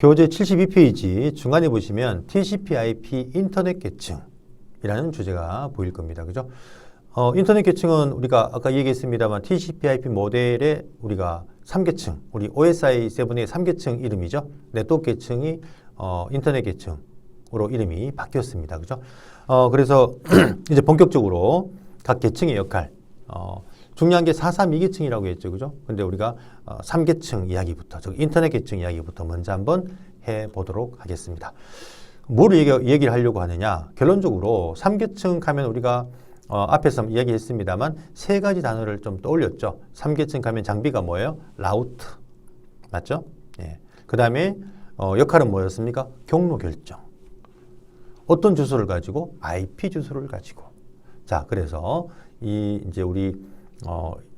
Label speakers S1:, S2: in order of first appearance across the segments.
S1: 교재 72페이지 중간에 보시면 TCP/IP 인터넷 계층이라는 주제가 보일 겁니다. 그죠? 인터넷 계층은 우리가 아까 얘기했습니다만 TCP/IP 모델의 우리가 3계층, 우리 OSI7의 3계층 이름이죠. 네트워크 계층이 인터넷 계층으로 이름이 바뀌었습니다. 그죠? 그래서 이제 본격적으로 각 계층의 역할, 중요한 게 432계층이라고 했죠. 그죠? 근데 우리가 3계층 이야기부터, 즉 인터넷 계층 이야기부터 먼저 한번 해보도록 하겠습니다. 뭐를 얘기를 하려고 하느냐? 결론적으로 3계층 가면 우리가 앞에서 이야기했습니다만 세 가지 단어를 좀 떠올렸죠. 3계층 가면 장비가 뭐예요? 라우트. 맞죠? 예. 그 다음에 역할은 뭐였습니까? 경로 결정. 어떤 주소를 가지고? IP 주소를 가지고. 자, 그래서 이제 우리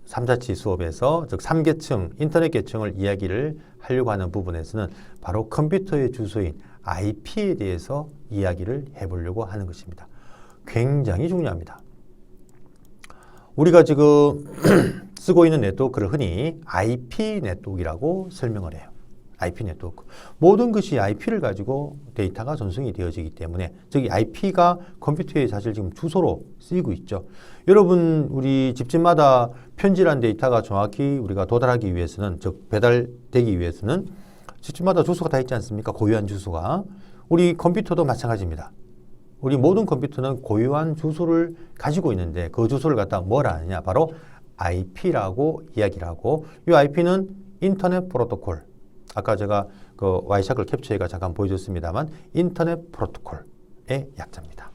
S1: 3자치 수업에서 즉 3계층, 인터넷 계층을 이야기를 하려고 하는 부분에서는 바로 컴퓨터의 주소인 IP에 대해서 이야기를 해보려고 하는 것입니다. 굉장히 중요합니다. 우리가 지금 쓰고 있는 네트워크를 흔히 IP 네트워크라고 설명을 해요. IP 네트워크. 모든 것이 IP를 가지고 데이터가 전송이 되어지기 때문에 즉 IP가 컴퓨터에 사실 지금 주소로 쓰이고 있죠. 여러분 우리 집집마다 편지란 데이터가 정확히 우리가 도달하기 위해서는 즉 배달되기 위해서는 집집마다 주소가 다 있지 않습니까? 고유한 주소가. 우리 컴퓨터도 마찬가지입니다. 우리 모든 컴퓨터는 고유한 주소를 가지고 있는데 그 주소를 갖다 뭐라 하느냐? 바로 IP라고 이야기를 하고 이 IP는 인터넷 프로토콜. 아까 제가 그 와이샤크를 캡처해가 잠깐 보여줬습니다만 인터넷 프로토콜의 약자입니다.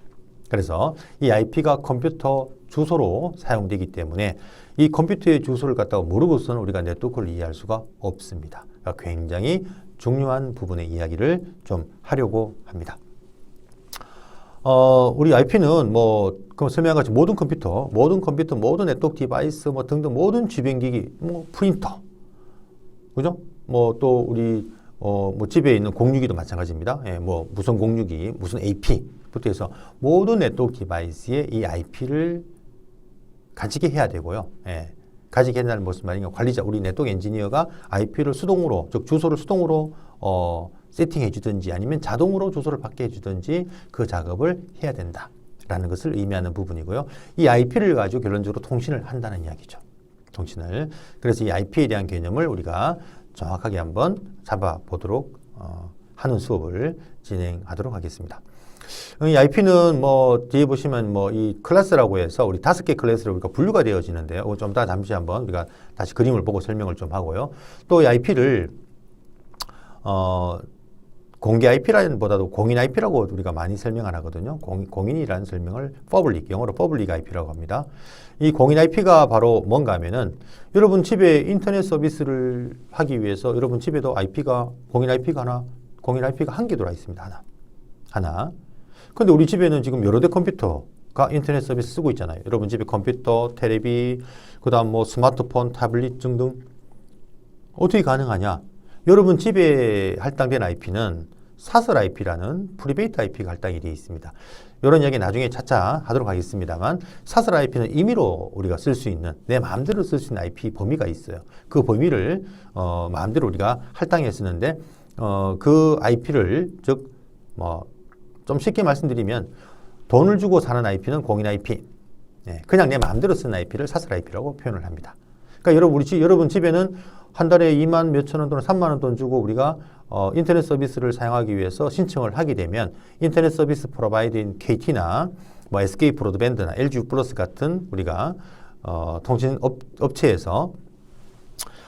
S1: 그래서 이 IP가 컴퓨터 주소로 사용되기 때문에 이 컴퓨터의 주소를 갖다가 모르고서는 우리가 네트워크를 이해할 수가 없습니다. 그러니까 굉장히 중요한 부분의 이야기를 좀 하려고 합니다. 우리 IP는 그럼 설명한 같이 모든 컴퓨터, 모든 네트워크 디바이스 등등 모든 주변기기, 프린터, 그죠? 또 우리 집에 있는 공유기도 마찬가지입니다. 예, 무슨 공유기, 무슨 AP부터 해서 모든 네트워크 디바이스에 이 IP를 가지게 해야 되고요. 예, 가지게 한다는 무슨 말인가? 관리자, 우리 네트워크 엔지니어가 IP를 수동으로, 즉 주소를 수동으로 세팅해 주든지 아니면 자동으로 주소를 받게 해 주든지 그 작업을 해야 된다라는 것을 의미하는 부분이고요. 이 IP를 가지고 결론적으로 통신을 한다는 이야기죠. 통신을. 그래서 이 IP에 대한 개념을 우리가 정확하게 한번 잡아보도록 하는 수업을 진행하도록 하겠습니다. 이 IP는 뒤에 보시면 이 클래스라고 해서 우리 5개 클래스로 우리가 분류가 되어지는데요. 좀 이따 잠시 한번 우리가 다시 그림을 보고 설명을 좀 하고요. 또 이 IP를 공개 IP라기보다도 공인 IP라고 우리가 많이 설명을 하거든요. 공인이라는 설명을 영어로 public IP라고 합니다. 이 공인 IP가 바로 뭔가 하면은 여러분 집에 인터넷 서비스를 하기 위해서 여러분 집에도 공인 IP가 한 개 들어와 있습니다. 하나. 근데 우리 집에는 지금 여러 대 컴퓨터가 인터넷 서비스 쓰고 있잖아요. 여러분 집에 컴퓨터, 테레비, 그다음 스마트폰, 태블릿 등등. 어떻게 가능하냐? 여러분 집에 할당된 IP는 사설 IP라는 프리베이트 IP가 할당이 되어 있습니다. 이런 이야기 나중에 차차 하도록 하겠습니다만 사설 IP는 임의로 우리가 쓸 수 있는 내 마음대로 쓸 수 있는 IP 범위가 있어요. 그 범위를 마음대로 우리가 할당해 쓰는데 그 IP를 즉 좀 쉽게 말씀드리면 돈을 주고 사는 IP는 공인 IP, 그냥 내 마음대로 쓰는 IP를 사설 IP라고 표현을 합니다. 그러니까 여러분 집에는 한 달에 2만 몇천 원 또는 3만 원 돈 주고 우리가 인터넷 서비스를 사용하기 위해서 신청을 하게 되면 인터넷 서비스 프로바이더인 KT나 SK 브로드밴드나 LG U+ 같은 우리가 통신 업체에서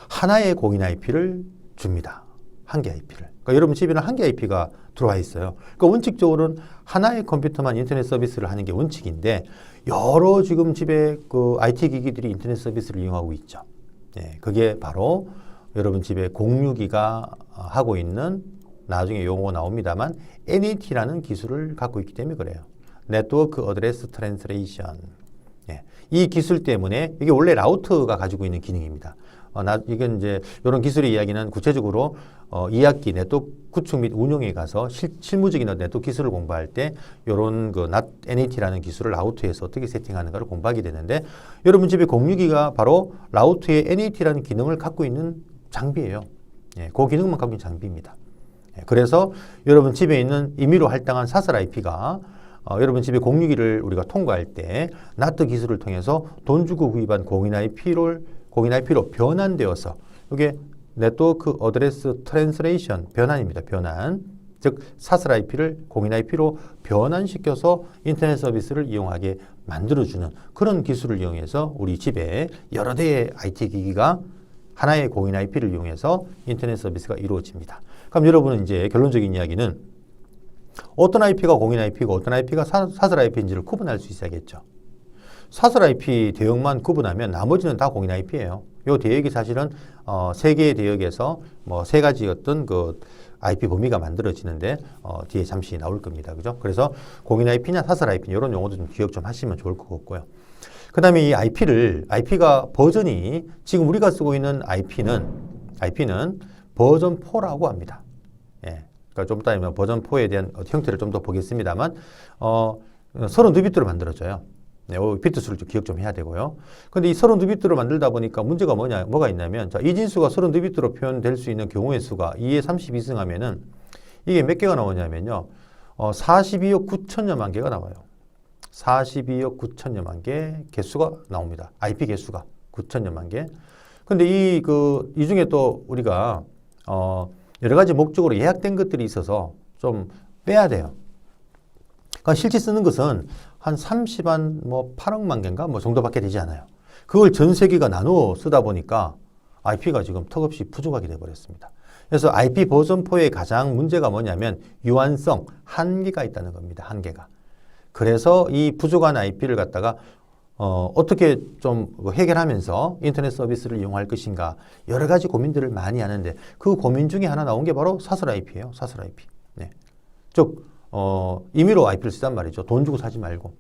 S1: 하나의 공인 IP를 줍니다. 한 개 IP를. 그러니까 여러분 집에는 한 개 IP가 들어와 있어요. 그러니까 원칙적으로는 하나의 컴퓨터만 인터넷 서비스를 하는 게 원칙인데 여러 지금 집에 그 IT 기기들이 인터넷 서비스를 이용하고 있죠. 그게 바로 여러분 집에 공유기가 하고 있는 나중에 용어가 나옵니다만 NAT라는 기술을 갖고 있기 때문에 그래요. 네트워크 어드레스 트랜스레이션. 이 기술 때문에 이게 원래 라우터가 가지고 있는 기능입니다. 이건 이제 이런 기술의 이야기는 구체적으로 2학기 네트워크 구축 및 운용에 가서 실무적인 네트워크 기술을 공부할 때 이런 NAT라는 기술을 라우터에서 어떻게 세팅하는가를 공부하게 되는데 여러분 집에 공유기가 바로 라우터의 NAT라는 기능을 갖고 있는 장비예요. 그 기능만 갖고 있는 장비입니다. 그래서 여러분 집에 있는 임의로 할당한 사설 IP가 여러분 집에 공유기를 우리가 통과할 때 나트 기술을 통해서 돈 주고 구입한 공인 IP로 변환되어서 이게 네트워크 어드레스 트랜스레이션 변환입니다. 변환. 즉 사설 IP를 공인 IP로 변환시켜서 인터넷 서비스를 이용하게 만들어주는 그런 기술을 이용해서 우리 집에 여러 대의 IT 기기가 하나의 공인 IP를 이용해서 인터넷 서비스가 이루어집니다. 그럼 여러분은 이제 결론적인 이야기는 어떤 IP가 공인 IP고 어떤 IP가 사설 IP인지를 구분할 수 있어야겠죠. 사설 IP 대역만 구분하면 나머지는 다 공인 IP예요. 이 대역이 사실은 세 개의 대역에서 뭐 세 가지 어떤 그 IP 범위가 만들어지는데 뒤에 잠시 나올 겁니다. 그죠? 그래서 공인 IP냐 사설 IP 이런 용어도 좀 기억 좀 하시면 좋을 것 같고요. 그 다음에 이 IP가 버전이 지금 우리가 쓰고 있는 IP는 버전 4라고 합니다. 예. 그러니까 좀 이따 버전 4에 대한 형태를 좀 더 보겠습니다만 32비트로 만들어져요. 네, 비트 수를 좀 기억 좀 해야 되고요. 근데 이 32비트로 만들다 보니까 문제가 뭐가 있냐면, 자, 이진수가 32비트로 표현될 수 있는 경우의 수가 2에 32승 하면은 이게 몇 개가 나오냐면요. 42억 9천여만 개가 나와요. 42억 9천여만 개 개수가 나옵니다. IP 개수가 9천여만 개. 근데 이 중에 또 우리가, 여러 가지 목적으로 예약된 것들이 있어서 좀 빼야 돼요. 그러니까 실제 쓰는 것은 한 8억만 개인가 뭐 정도밖에 되지 않아요. 그걸 전 세계가 나누어 쓰다 보니까 IP가 지금 턱없이 부족하게 돼버렸습니다. 그래서 IP 버전 4의 가장 문제가 뭐냐면 유한성, 한계가 있다는 겁니다. 한계가. 그래서 이 부족한 IP를 갖다가 어떻게 좀 해결하면서 인터넷 서비스를 이용할 것인가 여러 가지 고민들을 많이 하는데 그 고민 중에 하나 나온 게 바로 사설 IP예요. 사설 IP. 네. 즉 임의로 IP를 쓰단 말이죠. 돈 주고 사지 말고.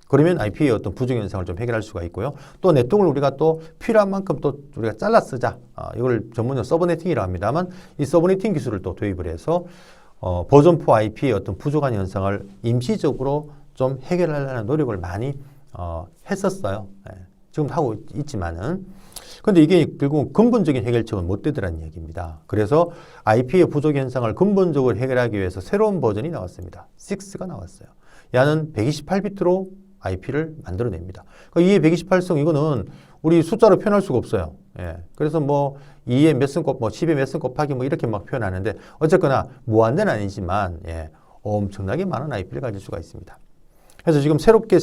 S1: 그러면 IP의 어떤 부정 현상을 좀 해결할 수가 있고요. 또 네트워크를 우리가 또 필요한 만큼 또 우리가 잘라 쓰자. 이걸 전문用서브네팅이라고 합니다만 이 서브네팅 기술을 또 도입을 해서 버전 4 IP의 어떤 부족한 현상을 임시적으로 좀 해결하려는 노력을 많이 했었어요. 네. 지금 하고 있지만은. 근데 이게 결국 근본적인 해결책은 못 되더라는 얘기입니다. 그래서 IP의 부족 현상을 근본적으로 해결하기 위해서 새로운 버전이 나왔습니다. 6가 나왔어요. 얘는 128비트로 IP를 만들어냅니다. 그러니까 2의 128성 이거는 우리 숫자로 표현할 수가 없어요. 예. 그래서 뭐 2의 몇 승 곱, 뭐 10의 몇 승 곱하기 뭐 이렇게 막 표현하는데 어쨌거나 무한대는 아니지만 예. 엄청나게 많은 IP를 가질 수가 있습니다. 그래서 지금 새롭게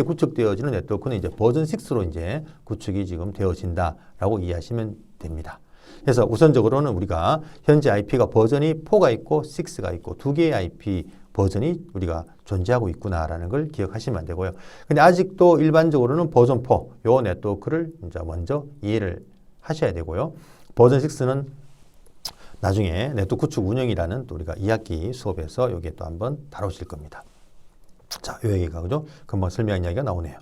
S1: 구축되어지는 네트워크는 이제 버전 6로 이제 구축이 지금 되어진다라고 이해하시면 됩니다. 그래서 우선적으로는 우리가 현재 IP가 버전이 4가 있고 6가 있고 두 개의 IP 버전이 우리가 존재하고 있구나라는 걸 기억하시면 되고요. 근데 아직도 일반적으로는 버전 4, 요 네트워크를 이제 먼저 이해를 하셔야 되고요. 버전 6는 나중에 네트워크 구축 운영이라는 또 우리가 2학기 수업에서 여기에 또 한번 다루실 겁니다. 자, 이 얘기가 그죠? 금방 설명한 이야기가 나오네요.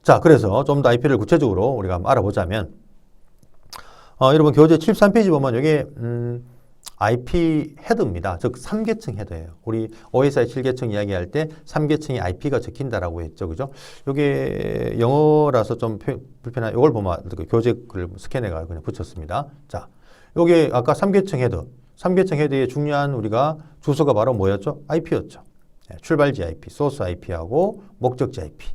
S1: 자, 그래서 좀 더 IP를 구체적으로 우리가 알아보자면, 여러분 교재 73페이지 보면 이게 IP 헤더입니다. 즉 3계층 헤더예요. 우리 OSI 7계층 이야기할 때 3계층의 IP가 적힌다라고 했죠, 그죠? 이게 영어라서 좀 불편한. 이걸 보면 교재 글 스캔해가 그냥 붙였습니다. 자, 이게 아까 3계층 헤더, 3계층 헤더의 중요한 우리가 주소가 바로 뭐였죠? IP였죠. 출발지 IP, 소스 IP하고 목적지 IP.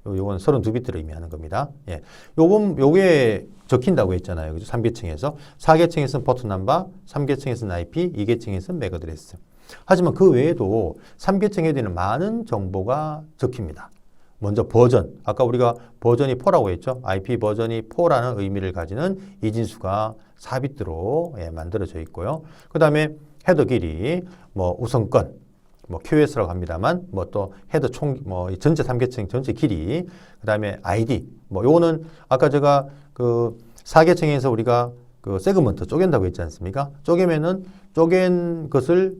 S1: 요건 32비트를 의미하는 겁니다. 예. 요게 적힌다고 했잖아요. 그죠? 3계층에서. 4계층에서는 포트 넘버, 3계층에서는 IP, 2계층에서는 맥 어드레스. 하지만 그 외에도 3계층에 대한 많은 정보가 적힙니다. 먼저 버전. 아까 우리가 버전이 4라고 했죠. IP 버전이 4라는 의미를 가지는 이진수가 4비트로 예, 만들어져 있고요. 그 다음에 헤더 길이, 뭐 우선권, 뭐 QS라고 합니다만 뭐 또 헤더 뭐 전체 3계층 전체 길이 그다음에 ID 뭐 요거는 아까 제가 그 4계층에서 우리가 그 세그먼트 쪼갠다고 했지 않습니까? 쪼개면은 쪼갠 것을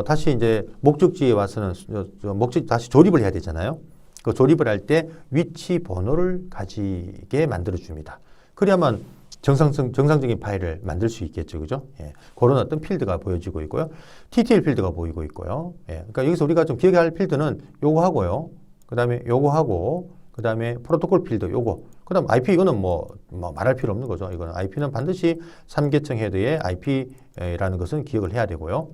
S1: 다시 이제 목적지에 와서는 다시 조립을 해야 되잖아요. 그 조립을 할 때 위치 번호를 가지게 만들어 줍니다. 그래야만 정상적인 파일을 만들 수 있겠죠. 그죠? 예. 그런 어떤 필드가 보여지고 있고요. TTL 필드가 보이고 있고요. 예. 그러니까 여기서 우리가 좀 기억해야 할 필드는 요거 하고요. 그 다음에 요거 하고, 그 다음에 프로토콜 필드 요거. 그 다음 IP 이거는 뭐 말할 필요 없는 거죠. 이거는 IP는 반드시 3계층 헤드에 IP라는 것은 기억을 해야 되고요.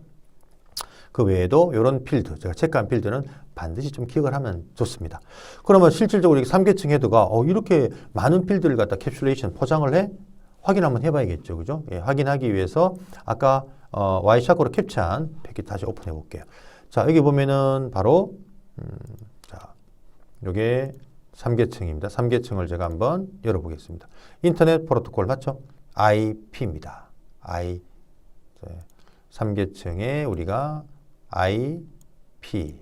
S1: 그 외에도 이런 필드, 제가 체크한 필드는 반드시 좀 기억을 하면 좋습니다. 그러면 실질적으로 이게 3계층 헤드가 이렇게 많은 필드를 갖다 캡슐레이션 포장을 해? 확인 한번 해봐야겠죠. 그죠? 예, 확인하기 위해서 아까 와이샤크로 캡처한 패킷 다시 오픈해 볼게요. 자, 여기 보면은 바로 자, 요게 3계층입니다. 3계층을 제가 한번 열어보겠습니다. 인터넷 프로토콜 맞죠? IP입니다. 3계층에 우리가 IP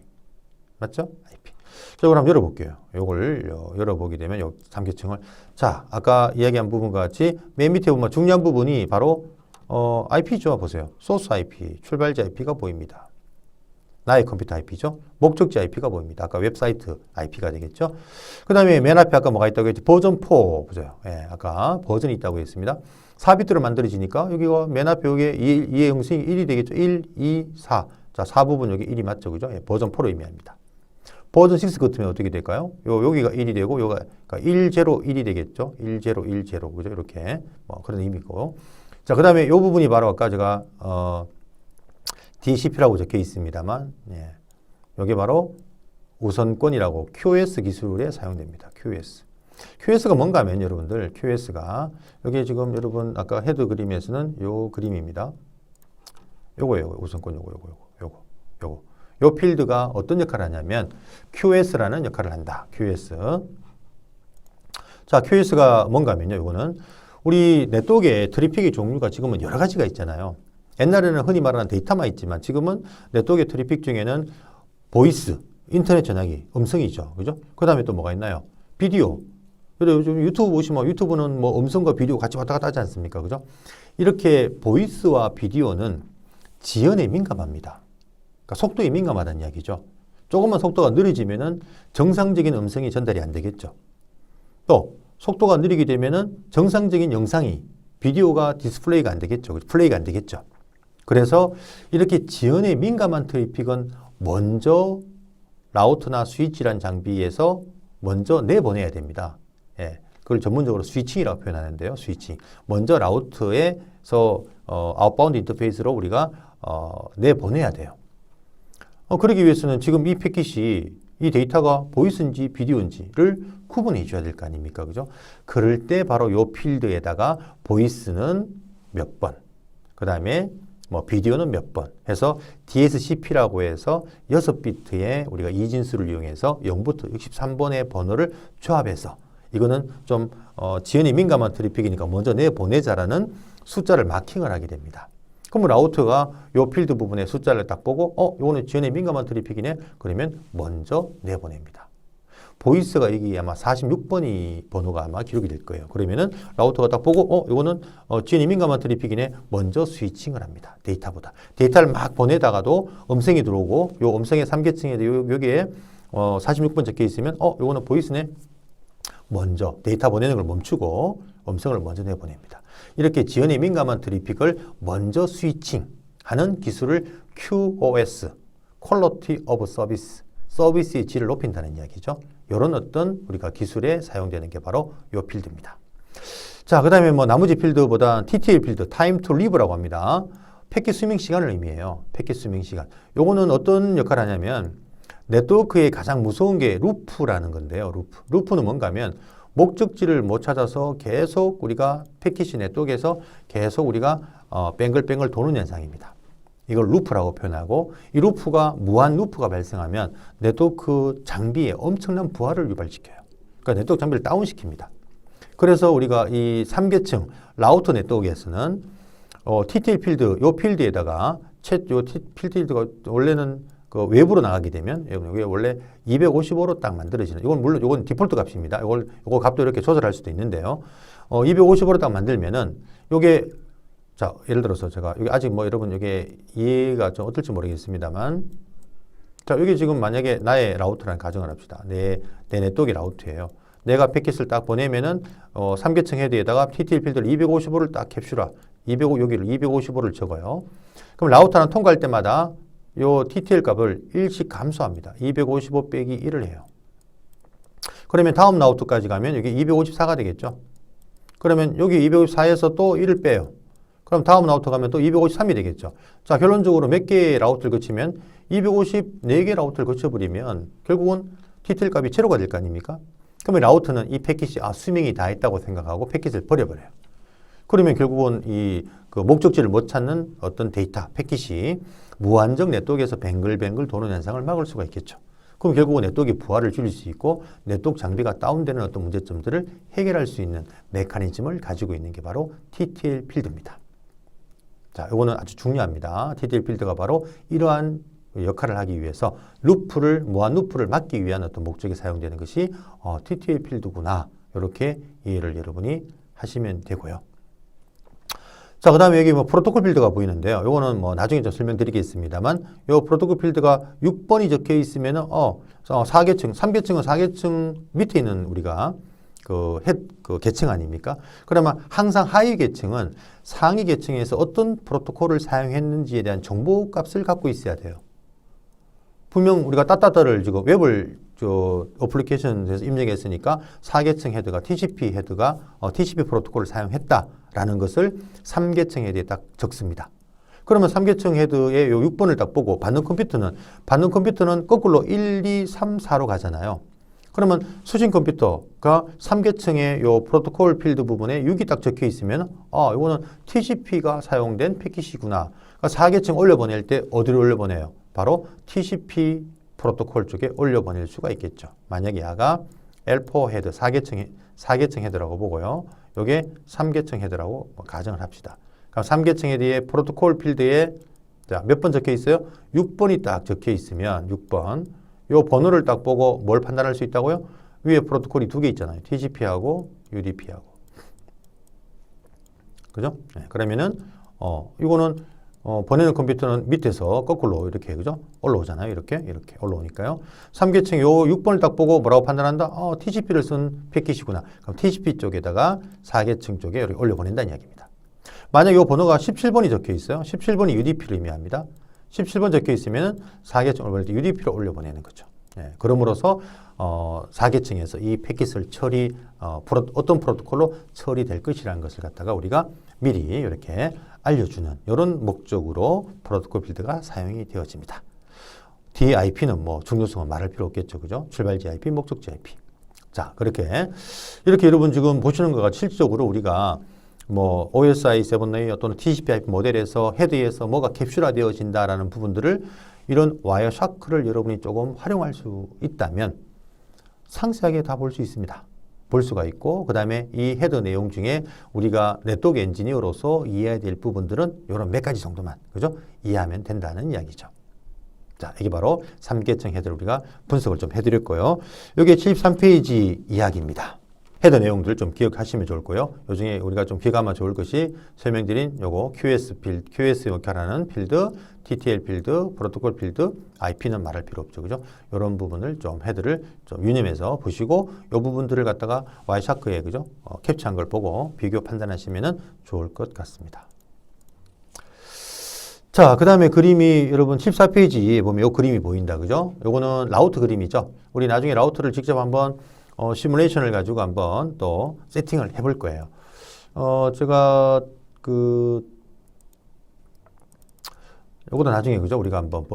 S1: 맞죠? IP. 자, 이걸 한번 열어볼게요. 요걸 열어보게 되면 요 3계층을 자, 아까 이야기한 부분과 같이 맨 밑에 보면 중요한 부분이 바로 IP죠. 보세요. 소스 IP, 출발지 IP가 보입니다. 나의 컴퓨터 IP죠. 목적지 IP가 보입니다. 아까 웹사이트 IP가 되겠죠. 그 다음에 맨 앞에 아까 뭐가 있다고 했지? 버전 4 보세요. 예, 아까 버전이 있다고 했습니다. 4비트로 만들어지니까 여기가 맨 앞에 여기에 2의 형식이 1이 되겠죠. 1, 2, 4. 자, 4 부분 여기 1이 맞죠. 그죠? 예, 버전 4로 의미합니다. 버전 6 같으면 어떻게 될까요? 여기가 1이 되고, 그러니까 10, 1이 되겠죠. 10, 10. 그죠? 이렇게 뭐 그런 의미고. 자, 그 다음에 이 부분이 바로 아까 제가, DCP라고 적혀 있습니다만, 예. 이게 바로 우선권이라고 QoS 기술에 사용됩니다. QoS. QoS가 뭔가 하면 여러분들, QoS가 여기 지금 여러분 아까 헤드 그림에서는 요 그림입니다. 요거예요. 우선권 요거. 요 필드가 어떤 역할을 하냐면 QoS라는 역할을 한다. QoS. 자, QoS가 뭔가 하면요. 요거는 우리 네트워크의 트래픽의 종류가 지금은 여러 가지가 있잖아요. 옛날에는 흔히 말하는 데이터만 있지만 지금은 네트워크의 트래픽 중에는 보이스, 인터넷 전화기, 음성이죠. 그죠? 그 다음에 또 뭐가 있나요? 비디오. 그래서 요즘 유튜브 보시면 유튜브는 뭐 음성과 비디오 같이 왔다 갔다 하지 않습니까? 그죠? 이렇게 보이스와 비디오는 지연에 민감합니다. 그러니까 속도에 민감하다는 이야기죠. 조금만 속도가 느려지면은 정상적인 음성이 전달이 안 되겠죠. 또 속도가 느리게 되면은 정상적인 영상이 비디오가 디스플레이가 안 되겠죠. 플레이가 안 되겠죠. 그래서 이렇게 지연에 민감한 트래픽은 먼저 라우터나 스위치란 장비에서 먼저 내보내야 됩니다. 예, 그걸 전문적으로 스위칭이라고 표현하는데요. 스위칭. 먼저 라우터에서 아웃바운드 인터페이스로 우리가 내보내야 돼요. 그러기 위해서는 지금 이 패킷이 이 데이터가 보이스인지 비디오인지를 구분해 줘야 될 거 아닙니까? 그죠? 그럴 때 바로 요 필드에다가 보이스는 몇 번, 그 다음에 뭐 비디오는 몇 번 해서 DSCP라고 해서 6비트의 우리가 이진수를 이용해서 0부터 63번의 번호를 조합해서 이거는 좀 지연이 민감한 트래픽이니까 먼저 내보내자라는 숫자를 마킹을 하게 됩니다. 그럼 라우터가 요 필드 부분의 숫자를 딱 보고 요거는 지연에 민감한 트래픽이네. 그러면 먼저 내보냅니다. 보이스가 여기 아마 46번이 번호가 아마 기록이 될 거예요. 그러면은 라우터가 딱 보고 요거는 지연이 민감한 트래픽이네. 먼저 스위칭을 합니다. 데이터보다. 데이터를 막 보내다가도 음성이 들어오고 요 음성의 3계층에 여기에 46번 적혀 있으면 요거는 보이스네. 먼저 데이터 보내는 걸 멈추고 음성을 먼저 내보냅니다. 이렇게 지연에 민감한 트래픽을 먼저 스위칭하는 기술을 QoS, Quality of Service, 서비스의 질을 높인다는 이야기죠. 이런 어떤 우리가 기술에 사용되는 게 바로 이 필드입니다. 자, 그 다음에 뭐 나머지 필드보다 TTL 필드, Time to Live라고 합니다. 패킷 스밍 시간을 의미해요. 패킷 스밍 시간. 요거는 어떤 역할을 하냐면 네트워크의 가장 무서운 게 루프라는 건데요. 루프는 뭔가 하면 목적지를 못 찾아서 계속 우리가 패킷이 네트워크에서 계속 우리가 뱅글뱅글 도는 현상입니다. 이걸 루프라고 표현하고 이 루프가 무한 루프가 발생하면 네트워크 장비에 엄청난 부하를 유발시켜요. 그러니까 네트워크 장비를 다운시킵니다. 그래서 우리가 이 3계층 라우터 네트워크에서는 TTL 필드, 요 필드에다가 요 필드가 원래는 그 외부로 나가게 되면 이게 원래 255로 딱 만들어지는 이건 물론 이건 디폴트 값입니다. 요거 값도 이렇게 조절할 수도 있는데요. 255로 딱 만들면은 요게 자, 예를 들어서 제가 여기 아직 뭐 여러분 이게 이해가 좀 어떨지 모르겠습니다만 자, 여기 지금 만약에 나의 라우터라는 가정을 합시다. 내 네트워크 라우터예요. 내가 패킷을 딱 보내면은 3계층 헤드에다가 TTL 필드를 255를 딱 캡슐화. 여기를 255를 적어요. 그럼 라우터는 통과할 때마다 요 TTL 값을 1씩 감소합니다. 255 빼기 1을 해요. 그러면 다음 라우트까지 가면 여기 254가 되겠죠. 그러면 여기 254에서 또 1을 빼요. 그럼 다음 라우트 가면 또 253이 되겠죠. 자, 결론적으로 몇 개의 라우트를 거치면 254개 라우트를 거쳐버리면 결국은 TTL 값이 제로가 될 거 아닙니까? 그러면 라우트는 이 패킷이 수명이 다 있다고 생각하고 패킷을 버려버려요. 그러면 결국은 그 목적지를 못 찾는 어떤 데이터, 패킷이 무한정 네트워크에서 뱅글뱅글 도는 현상을 막을 수가 있겠죠. 그럼 결국은 네트워크의 부하를 줄일 수 있고 네트워크 장비가 다운되는 어떤 문제점들을 해결할 수 있는 메커니즘을 가지고 있는 게 바로 TTL 필드입니다. 자, 이거는 아주 중요합니다. TTL 필드가 바로 이러한 역할을 하기 위해서 무한 루프를 막기 위한 어떤 목적에 사용되는 것이 TTL 필드구나. 이렇게 이해를 여러분이 하시면 되고요. 자, 그 다음에 여기 프로토콜 필드가 보이는데요. 요거는 나중에 좀 설명드리겠습니다만, 요 프로토콜 필드가 6번이 적혀 있으면은, 4계층, 3계층은 4계층 밑에 있는 우리가 그 계층 아닙니까? 그러면 항상 하위 계층은 상위 계층에서 어떤 프로토콜을 사용했는지에 대한 정보 값을 갖고 있어야 돼요. 분명 우리가 따따따를 지금 웹을 어플리케이션에서 입력했으니까 4계층 헤드가 TCP 헤드가 TCP 프로토콜을 사용했다라는 것을 3계층 헤드에 딱 적습니다. 그러면 3계층 헤드의 요 6번을 딱 보고 받는 컴퓨터는 거꾸로 1, 2, 3, 4로 가잖아요. 그러면 수신 컴퓨터가 3계층의 요 프로토콜 필드 부분에 6이 딱 적혀 있으면 이거는 TCP가 사용된 패킷이구나. 그러니까 4계층 올려보낼 때 어디로 올려보내요? 바로 TCP 프로토콜 쪽에 올려보낼 수가 있겠죠. 만약에 야가 L4 헤드 4계층 헤드라고 보고요. 요게 3계층 헤드라고 가정을 합시다. 그럼 3계층 헤드의 프로토콜 필드에 몇 번 적혀 있어요? 6번이 딱 적혀 있으면 6번 요 번호를 딱 보고 뭘 판단할 수 있다고요? 위에 프로토콜이 두 개 있잖아요. TCP하고 UDP하고. 그죠? 네, 그러면은 이거는 보내는 컴퓨터는 밑에서 거꾸로 이렇게 그죠? 올라오잖아요. 이렇게 올라오니까요. 3계층 요 6번을 딱 보고 뭐라고 판단한다? TCP를 쓴 패킷이구나. 그럼 TCP 쪽에다가 4계층 쪽에 이렇게 올려보낸다는 이야기입니다. 만약 요 번호가 17번이 적혀 있어요. 17번이 UDP를 의미합니다. 17번 적혀 있으면 4계층 올릴 때 UDP를 올려보내는 거죠. 네, 그러므로서 4계층에서 이 패킷을 어떤 프로토콜로 처리될 것이라는 것을 갖다가 우리가 미리 이렇게 알려주는 이런 목적으로 프로토콜 필드가 사용이 되어집니다. 뒤에 IP는 중요성은 말할 필요 없겠죠. 그죠? 출발지 IP, 목적지 IP. 자, 이렇게 여러분 지금 보시는 것 같이 실질적으로 우리가 OSI 7레이어 또는 TCP IP 모델에서 헤드에서 뭐가 캡슐화 되어진다라는 부분들을 이런 와이어샤크를 여러분이 조금 활용할 수 있다면 상세하게 다 볼 수 있습니다. 볼 수가 있고 그 다음에 이 헤드 내용 중에 우리가 네트워크 엔지니어로서 이해해야 될 부분들은 이런 몇 가지 정도만 그죠? 이해하면 된다는 이야기죠. 자, 이게 바로 3계층 헤드를 우리가 분석을 좀 해드렸고요. 여기 73페이지 이야기입니다. 헤더 내용들 좀 기억하시면 좋을 거예요. 요 중에 우리가 좀 기억하면 좋을 것이 설명드린 요거 QS 역할하는 필드, TTL 필드, 프로토콜 필드, IP는 말할 필요 없죠. 그죠? 이런 부분을 좀 헤드를 좀 유념해서 보시고 요 부분들을 갖다가 와이샤크에 그죠? 캡처한 걸 보고 비교 판단하시면 좋을 것 같습니다. 자, 그 다음에 그림이 여러분 14페이지 보면 요 그림이 보인다. 그죠? 요거는 라우트 그림이죠. 우리 나중에 라우트를 직접 한번 시뮬레이션을 가지고 한번 또 세팅을 해볼 거예요. 제가 요것도 나중에 그죠? 우리가 한번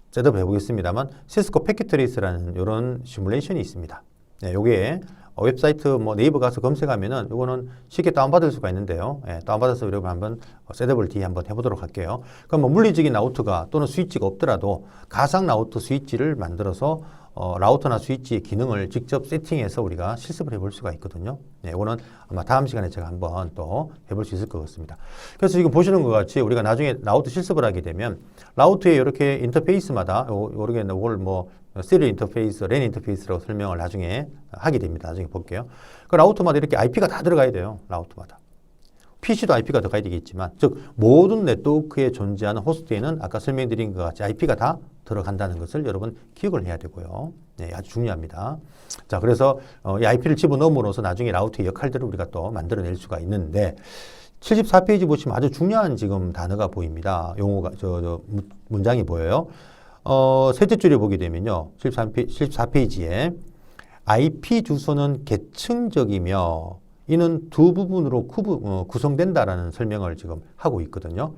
S1: 셋업 해보겠습니다만 시스코 패킷 트레이스라는 이런 시뮬레이션이 있습니다. 네, 요게 웹사이트 네이버 가서 검색하면은 요거는 쉽게 다운받을 수가 있는데요. 예, 다운받아서 여러분 한번 셋업을 뒤에 한번 해보도록 할게요. 그럼 물리적인 라우트가 또는 스위치가 없더라도 가상 라우트 스위치를 만들어서 라우터나 스위치의 기능을 직접 세팅해서 우리가 실습을 해볼 수가 있거든요. 네, 이거는 아마 다음 시간에 제가 한번 또 해볼 수 있을 것 같습니다. 그래서 지금 보시는 것 같이 우리가 나중에 라우터 실습을 하게 되면 라우터에 이렇게 인터페이스마다 이렇게 이걸 시리얼 인터페이스, 랜 인터페이스라고 설명을 나중에 하게 됩니다. 나중에 볼게요. 그 라우터마다 이렇게 IP가 다 들어가야 돼요. 라우터마다. PC도 IP가 들어가야 되겠지만, 즉 모든 네트워크에 존재하는 호스트에는 아까 설명드린 것 같이 IP가 다 들어간다는 것을 여러분 기억을 해야 되고요. 네, 아주 중요합니다. 자, 그래서 이 IP를 집어넣음으로써 나중에 라우터의 역할들을 우리가 또 만들어낼 수가 있는데 74페이지 보시면 아주 중요한 지금 단어가 보입니다. 용어가 문장이 보여요. 셋째 줄에 보게 되면요. 74페이지에 IP 주소는 계층적이며 이는 두 부분으로 구성된다라는 설명을 지금 하고 있거든요.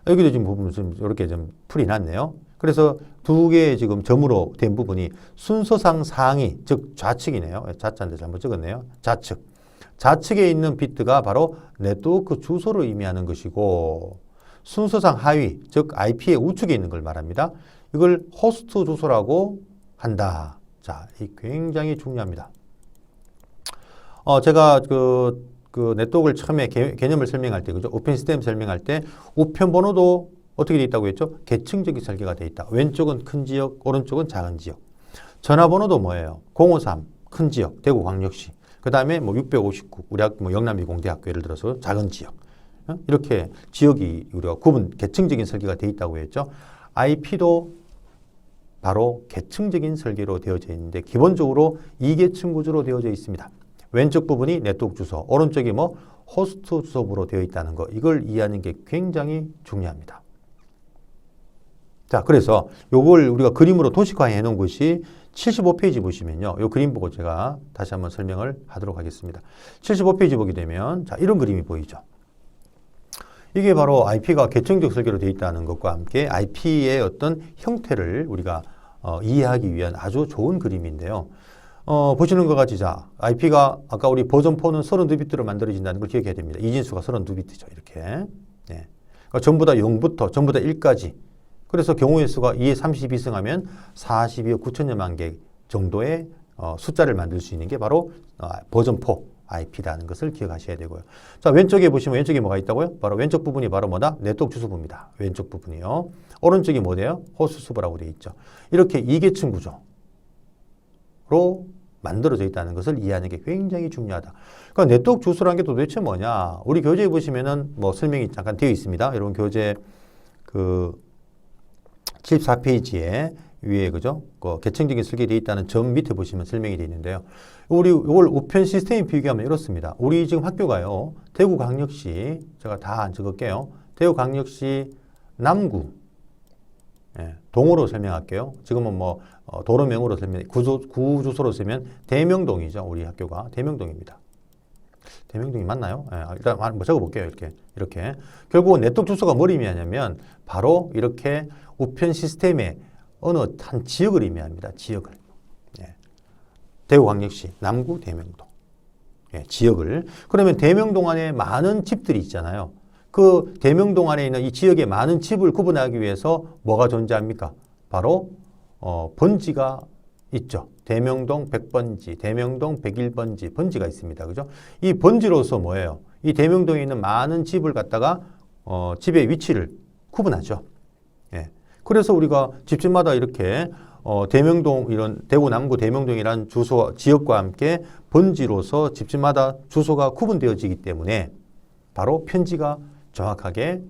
S1: 여기도 지금 부분 좀 이렇게 좀 풀이 났네요. 그래서 두 개의 지금 점으로 된 부분이 순서상 상위, 즉 좌측이네요. 좌자인데 잘못 적었네요. 좌측. 좌측에 있는 비트가 바로 네트워크 주소를 의미하는 것이고 순서상 하위, 즉 IP의 우측에 있는 걸 말합니다. 이걸 호스트 주소라고 한다. 자, 이 굉장히 중요합니다. 제가 그 네트워크를 처음에 개념을 설명할 때, 그죠? 오픈 시스템 설명할 때 우편 번호도 어떻게 돼 있다고 했죠? 계층적인 설계가 돼 있다. 왼쪽은 큰 지역, 오른쪽은 작은 지역. 전화번호도 뭐예요? 053, 큰 지역, 대구광역시. 그 다음에 뭐 659, 우리 뭐 영남이공대학교 예를 들어서 작은 지역. 이렇게 지역이 우리가 계층적인 설계가 돼 있다고 했죠. IP도 바로 계층적인 설계로 되어져 있는데 기본적으로 2계층 구조로 되어져 있습니다. 왼쪽 부분이 네트워크 주소, 오른쪽이 뭐 호스트 주소부로 되어 있다는 거. 이걸 이해하는 게 굉장히 중요합니다. 자, 그래서 요걸 우리가 그림으로 도식화해 놓은 것이 75페이지 보시면요. 요 그림 보고 제가 다시 한번 설명을 하도록 하겠습니다. 75페이지 보게 되면 자, 이런 그림이 보이죠. 이게 바로 IP가 계층적 설계로 되어 있다는 것과 함께 IP의 어떤 형태를 우리가 이해하기 위한 아주 좋은 그림인데요. 보시는 것 같이 자, IP가 아까 우리 버전 4는 32비트로 만들어진다는 걸 기억해야 됩니다. 이진수가 32비트죠. 이렇게. 네. 그러니까 전부 다 0부터 전부 다 1까지. 그래서 경우의 수가 2에 32승하면 42억 9천여만 개 정도의 숫자를 만들 수 있는 게 바로 버전 4 IP라는 것을 기억하셔야 되고요. 자, 왼쪽에 보시면 왼쪽에 뭐가 있다고요? 바로 왼쪽 부분이 바로 뭐다? 네트워크 주소부입니다. 왼쪽 부분이요. 오른쪽이 뭐예요? 호스트 수부라고 되어 있죠. 이렇게 2계층 구조로 만들어져 있다는 것을 이해하는 게 굉장히 중요하다. 그러니까 네트워크 주소라는 게 도대체 뭐냐? 우리 교재에 보시면은 뭐 설명이 잠깐 되어 있습니다. 여러분 교재 74페이지에 위에 그죠? 계층적인 설계되어 있다는 점 밑에 보시면 설명이 되어 있는데요. 이걸 우편 시스템에 비교하면 이렇습니다. 우리 지금 학교가요. 대구광역시 제가 다 안 적을게요. 대구광역시 남구 동으로 설명할게요. 지금은 뭐 도로명으로 구주소로 쓰면 대명동이죠. 우리 학교가 대명동입니다. 대명동이 맞나요? 일단 한번 적어볼게요. 이렇게. 결국은 네트워크 주소가 뭘 의미하냐면 바로 이렇게 우편 시스템의 어느 한 지역을 의미합니다. 지역을. 대구광역시 남구 대명동. 지역을. 그러면 대명동 안에 많은 집들이 있잖아요. 그 대명동 안에 있는 이 지역의 많은 집을 구분하기 위해서 뭐가 존재합니까? 바로 번지가 있죠. 대명동 100번지, 대명동 101번지, 번지가 있습니다. 그죠? 이 번지로서 뭐예요? 이 대명동에 있는 많은 집을 갖다가 집의 위치를 구분하죠. 그래서 우리가 집집마다 이렇게 대명동 이런 대구 남구 대명동이라는 주소 지역과 함께 번지로서 집집마다 주소가 구분되어지기 때문에 바로 편지가 정확하게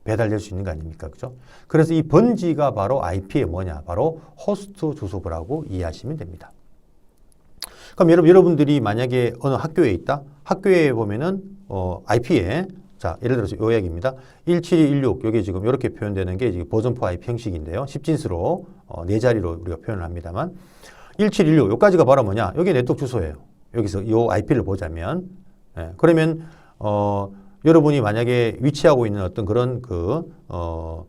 S1: 배달될 수 있는 거 아닙니까? 그죠? 그래서 이 번지가 바로 IP의 뭐냐? 바로 호스트 주소부라고 이해하시면 됩니다. 그럼 여러분들이 만약에 어느 학교에 있다? 학교에 보면은 IP에 자, 예를 들어서 요 이야기입니다. 17216 여기 지금 이렇게 표현되는 게 지금 버전 4 IP 형식인데요. 10진수로 네 자리로 우리가 표현을 합니다만 1716 여기까지가 바로 뭐냐? 여기 네트워크 주소예요. 여기서 요 IP를 보자면 그러면 여러분이 만약에 위치하고 있는 어떤 그런 뭐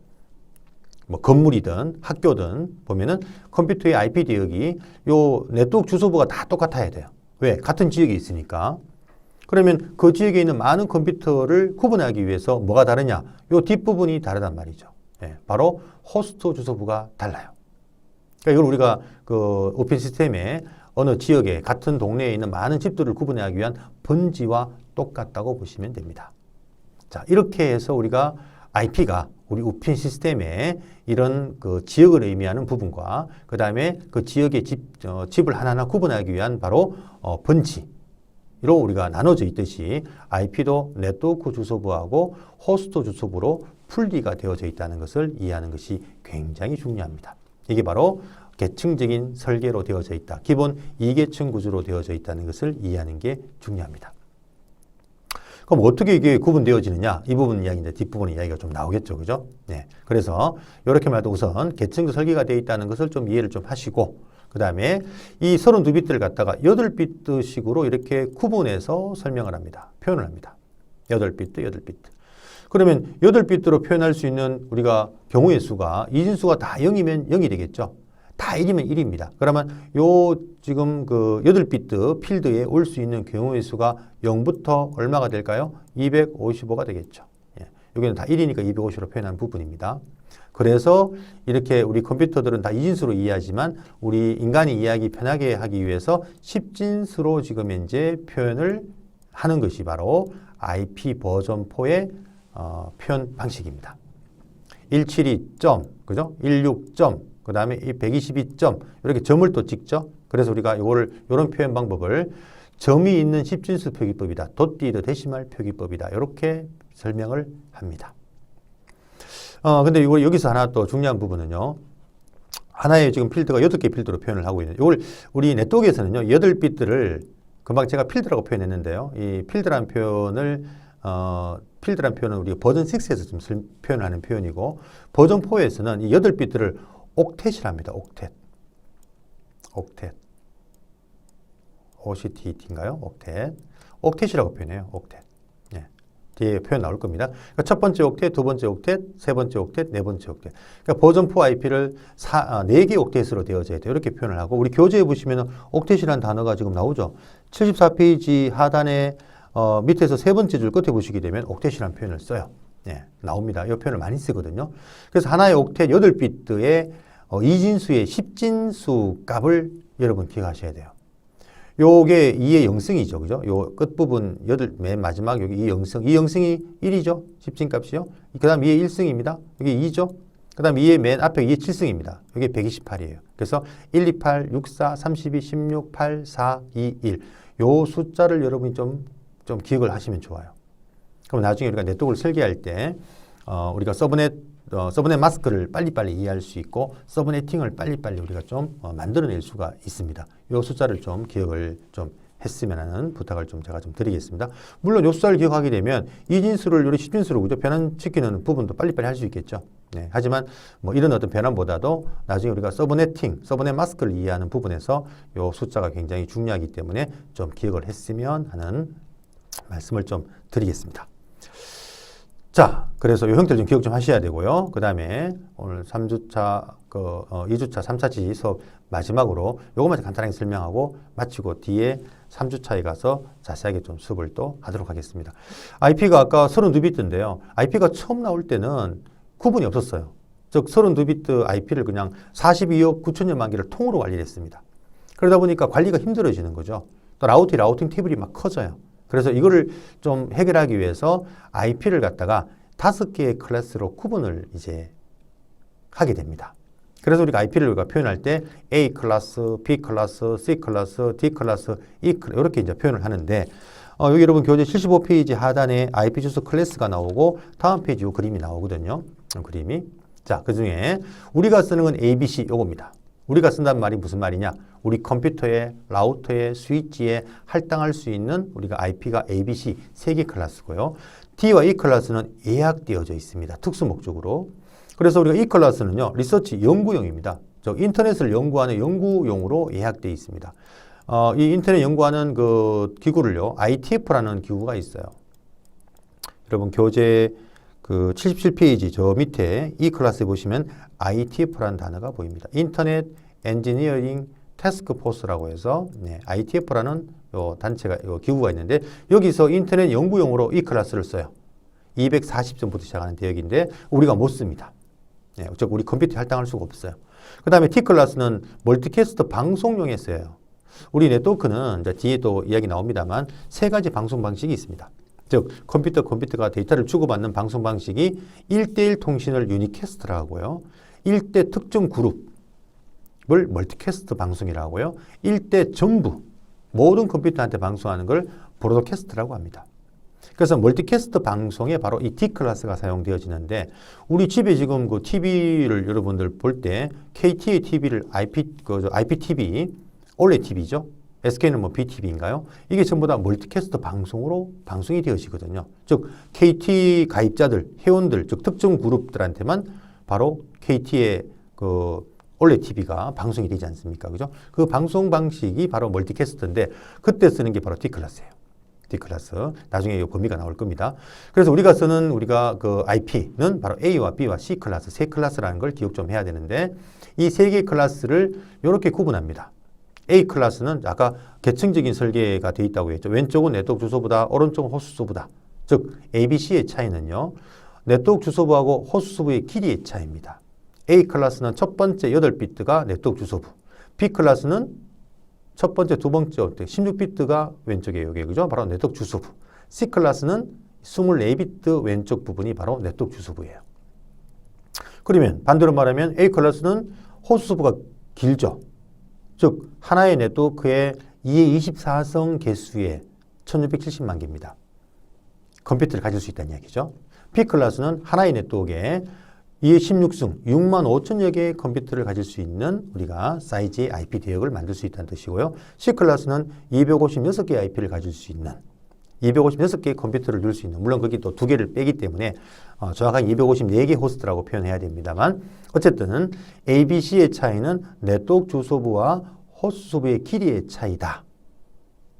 S1: 건물이든 학교든 보면은 컴퓨터의 IP 대역이 요 네트워크 주소부가 다 똑같아야 돼요. 왜? 같은 지역에 있으니까. 그러면 그 지역에 있는 많은 컴퓨터를 구분하기 위해서 뭐가 다르냐? 요 뒷부분이 다르단 말이죠. 바로 호스트 주소부가 달라요. 그러니까 이걸 우리가 그 오픈 시스템에 어느 지역에 같은 동네에 있는 많은 집들을 구분하기 위한 번지와 똑같다고 보시면 됩니다. 자, 이렇게 해서 우리가 IP가 우리 우편 시스템에 이런 그 지역을 의미하는 부분과 그 다음에 그 지역의 집을 하나하나 구분하기 위한 바로 번지로 우리가 나눠져 있듯이 IP도 네트워크 주소부하고 호스트 주소부로 분리가 되어져 있다는 것을 이해하는 것이 굉장히 중요합니다. 이게 바로 계층적인 설계로 되어져 있다. 기본 2계층 구조로 되어져 있다는 것을 이해하는 게 중요합니다. 그럼 어떻게 이게 구분되어지느냐? 이 부분 이야기인데 뒷부분 이야기가 좀 나오겠죠. 그죠? 그래서 이렇게 말해도 우선 계층적 설계가 되어 있다는 것을 좀 이해를 좀 하시고 그 다음에 이 32비트를 갖다가 8비트 식으로 이렇게 구분해서 설명을 합니다. 표현을 합니다. 8비트, 8비트. 그러면 8비트로 표현할 수 있는 우리가 경우의 수가 이진수가 다 0이면 0이 되겠죠. 다 1이면 1입니다. 그러면 요 지금 그 8비트 필드에 올 수 있는 경우의 수가 0부터 얼마가 될까요? 255가 되겠죠. 예. 여기는 다 1이니까 250으로 표현한 부분입니다. 그래서 이렇게 우리 컴퓨터들은 다 이진수로 이해하지만 우리 인간이 이해하기 편하게 하기 위해서 10진수로 지금 현재 표현을 하는 것이 바로 IP 버전 4의 표현 방식입니다. 172점, 그죠? 16점, 그 다음에 이 122점, 이렇게 점을 또 찍죠. 그래서 우리가 이런 표현 방법을 점이 있는 10진수 표기법이다. 덧띠드 데시말 표기법이다. 이렇게 설명을 합니다. 근데 이거 여기서 하나 또 중요한 부분은요. 하나의 지금 필드가 8개 필드로 표현을 하고 있는, 이걸 우리 네트워크에서는요, 8비트를 금방 제가 필드라고 표현했는데요. 이 필드라는 표현은 우리가 버전 6에서 좀 표현하는 표현이고, 버전 4에서는 이 8비트를 옥텟이랍니다. 옥텟. OCTT인가요? 옥텟. 옥텟이라고 표현해요. 옥텟. 예. 뒤에 표현 나올 겁니다. 그러니까 첫 번째 옥텟, 두 번째 옥텟, 세 번째 옥텟, 네 번째 옥텟. 그러니까 버전 4 IP를 4개 옥텟으로 되어져야 돼요. 이렇게 표현을 하고, 우리 교재에 보시면 옥텟이라는 단어가 지금 나오죠. 74페이지 하단에 밑에서 세 번째 줄 끝에 보시게 되면 옥텟이라는 표현을 써요. 예, 나옵니다. 이 표현을 많이 쓰거든요. 그래서 하나의 옥텟 8비트의 이진수의 10진수 값을 여러분 기억하셔야 돼요. 요게 2의 영승이죠. 그죠? 요 끝부분 맨 마지막 여기 이 영승. 이 영승이 1이죠. 10진 값이요. 그 다음 2의 1승입니다. 여기 2죠. 그 다음 2의 맨 앞에 2의 7승입니다. 여기 128이에요. 그래서 1, 2, 8, 6, 4, 32, 16, 8, 4, 2, 1. 요 숫자를 여러분이 좀 기억을 하시면 좋아요. 그럼 나중에 우리가 네트워크를 설계할 때 우리가 서브넷 마스크를 빨리빨리 이해할 수 있고 서브네팅을 빨리빨리 우리가 좀 만들어낼 수가 있습니다. 이 숫자를 좀 기억을 좀 했으면 하는 부탁을 제가 좀 드리겠습니다. 물론 이 숫자를 기억하게 되면 이진수를 우리 10진수로 그죠? 변환시키는 부분도 빨리빨리 할 수 있겠죠. 네, 하지만 뭐 이런 어떤 변환보다도 나중에 우리가 서브넷 마스크를 이해하는 부분에서 이 숫자가 굉장히 중요하기 때문에 좀 기억을 했으면 하는 말씀을 좀 드리겠습니다. 자, 그래서 이 형태를 좀 기억 좀 하셔야 되고요. 그 다음에 오늘 3주차, 2주차, 3차지 수업 마지막으로 요것만 간단하게 설명하고 마치고 뒤에 3주차에 가서 자세하게 좀 수업을 또 하도록 하겠습니다. IP가 아까 32비트인데요. IP가 처음 나올 때는 구분이 없었어요. 즉, 32비트 IP를 그냥 42억 9천여만 개를 통으로 관리를 했습니다. 그러다 보니까 관리가 힘들어지는 거죠. 또 라우팅 테이블이 막 커져요. 그래서 이거를 좀 해결하기 위해서 IP를 갖다가 5개의 클래스로 구분을 이제 하게 됩니다. 그래서 우리가 IP를 우리가 표현할 때 A 클래스, B 클래스, C 클래스, D 클래스, E 클래스 이렇게 이제 표현을 하는데 여기 여러분 교재 75페이지 하단에 IP 주소 클래스가 나오고 다음 페이지 이 그림이 나오거든요. 그림이. 자, 그 중에 우리가 쓰는 건 ABC 요겁니다. 우리가 쓴다는 말이 무슨 말이냐? 우리 컴퓨터에, 라우터에, 스위치에 할당할 수 있는 우리가 IP가 ABC 3개 클래스고요. D와 E 클래스는 예약되어져 있습니다. 특수 목적으로. 그래서 우리가 E 클래스는요, 리서치 연구용입니다. 즉 인터넷을 연구하는 연구용으로 예약되어 있습니다. 이 인터넷 연구하는 그 기구를요, ITF라는 기구가 있어요. 여러분 교재 그 77페이지 저 밑에 E 클래스에 보시면 ITF라는 단어가 보입니다. 인터넷 엔지니어링 태스크 포스라고 해서 ITF라는 요 단체가 요 기구가 있는데 여기서 인터넷 연구용으로 이 클래스를 써요. 240점부터 시작하는 대역인데 우리가 못 씁니다. 즉 우리 컴퓨터에 할당할 수가 없어요. 그 다음에 T 클래스는 멀티캐스트 방송용에 써요. 우리 네트워크는 이제 뒤에 또 이야기 나옵니다만 3가지 방송 방식이 있습니다. 즉 컴퓨터가 데이터를 주고받는 방송 방식이 1대1 통신을 유니캐스트라고 하고요. 1대 특정 그룹을 멀티캐스트 방송이라고 하고요. 1대 전부 모든 컴퓨터한테 방송하는 걸 브로드캐스트라고 합니다. 그래서 멀티캐스트 방송에 바로 이 D 클래스가 사용되어지는데 우리 집에 지금 그 TV를 여러분들 볼 때 KT의 TV를 IPTV, OLED TV죠. SK는 뭐 BTV인가요? 이게 전부 다 멀티캐스트 방송으로 방송이 되어지거든요. 즉 KT 가입자들, 회원들, 즉 특정 그룹들한테만 바로 KT의 그 원래 TV가 방송이 되지 않습니까? 그죠? 그 방송 방식이 바로 멀티캐스트인데 그때 쓰는 게 바로 D클래스예요. D클래스. 나중에 이 범위가 나올 겁니다. 그래서 우리가 쓰는 그 IP는 바로 A와 B와 C 클래스, 세 클래스라는 걸 기억 좀 해야 되는데 이 세 개의 클래스를 이렇게 구분합니다. A 클래스는 아까 계층적인 설계가 되어 있다고 했죠. 왼쪽은 네트워크 주소부다, 오른쪽은 호스트 주소부다. 즉 ABC의 차이는요. 네트워크 주소부하고 호스트 주소부의 길이의 차이입니다. A 클래스는 첫 번째 8비트가 네트워크 주소부, B 클래스는 첫 번째, 두 번째 16비트가 왼쪽이에요. 여기 그죠? 바로 네트워크 주소부. C 클래스는 24비트 왼쪽 부분이 바로 네트워크 주소부예요. 그러면 반대로 말하면 A 클래스는 호스트 주소부가 길죠. 즉 하나의 네트워크의 2의 24성 개수의 1670만 개입니다. 컴퓨터를 가질 수 있다는 이야기죠. B 클래스는 하나의 네트워크에 2의 16승 6만 5천여 개의 컴퓨터를 가질 수 있는 우리가 사이즈의 IP 대역을 만들 수 있다는 뜻이고요. C 클래스는 256개의 IP를 가질 수 있는 256개의 컴퓨터를 넣을 수 있는, 물론 거기 또 2개를 빼기 때문에 정확하게 254개 호스트라고 표현해야 됩니다만 어쨌든 ABC의 차이는 네트워크 주소부와 호스트 주소부의 길이의 차이다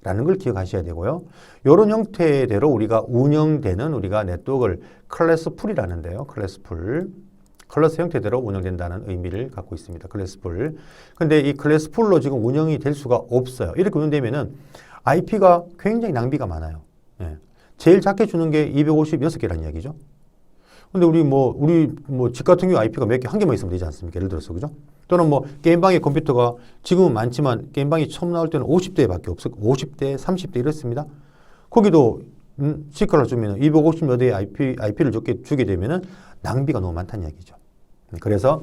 S1: 라는 걸 기억하셔야 되고요. 이런 형태대로 우리가 운영되는 우리가 네트워크를 클래스풀이라는데요. 클래스 형태대로 운영된다는 의미를 갖고 있습니다. 클래스풀. 근데 이 클래스풀로 지금 운영이 될 수가 없어요. 이렇게 운영되면은 IP가 굉장히 낭비가 많아요. 예. 제일 작게 주는 게 256개라는 이야기죠. 근데 우리 집 같은 경우 IP가 몇 개, 한 개만 있으면 되지 않습니까? 예를 들어서, 그죠? 또는 게임방의 컴퓨터가 지금은 많지만 게임방이 처음 나올 때는 50대밖에 없었고, 50대, 30대 이렇습니다. 거기도 C클래스 주면 250여 대의 IP를 주게 되면은 낭비가 너무 많다는 이야기죠. 그래서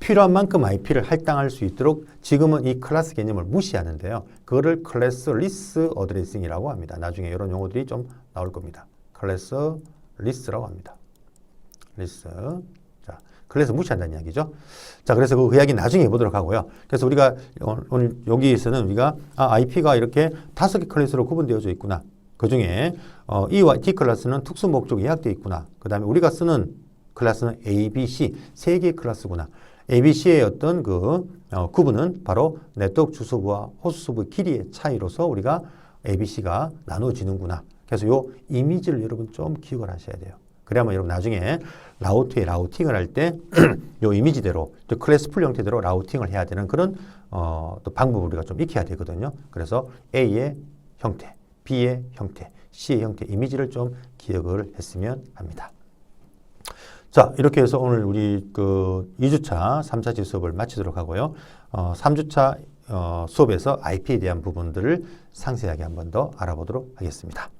S1: 필요한 만큼 IP를 할당할 수 있도록 지금은 이 클래스 개념을 무시하는데요. 그거를 클래스리스 어드레싱이라고 합니다. 나중에 이런 용어들이 좀 나올 겁니다. 클래스리스라고 합니다. 리스. 자, 클래스 무시한다는 이야기죠. 자, 그래서 그 이야기 나중에 해보도록 하고요. 그래서 우리가 오늘 여기에서는 우리가 IP가 이렇게 5개 클래스로 구분되어져 있구나. 그 중에 E와 D 클래스는 특수 목적이 예약되어 있구나. 그 다음에 우리가 쓰는 클래스는 A, B, C 3개의 클래스구나. ABC의 어떤 구분은 바로 네트워크 주소부와 호스트 주소부의 길이의 차이로서 우리가 ABC가 나눠지는구나. 그래서 요 이미지를 여러분 좀 기억을 하셔야 돼요. 그래야만 여러분 나중에 라우팅을 할 때 요 이미지대로 또 클래스풀 형태대로 라우팅을 해야 되는 그런 또 방법을 우리가 좀 익혀야 되거든요. 그래서 A의 형태, B의 형태, C의 형태 이미지를 좀 기억을 했으면 합니다. 자, 이렇게 해서 오늘 우리 2주차 3차지 수업을 마치도록 하고요. 3주차 수업에서 IP에 대한 부분들을 상세하게 한 번 더 알아보도록 하겠습니다.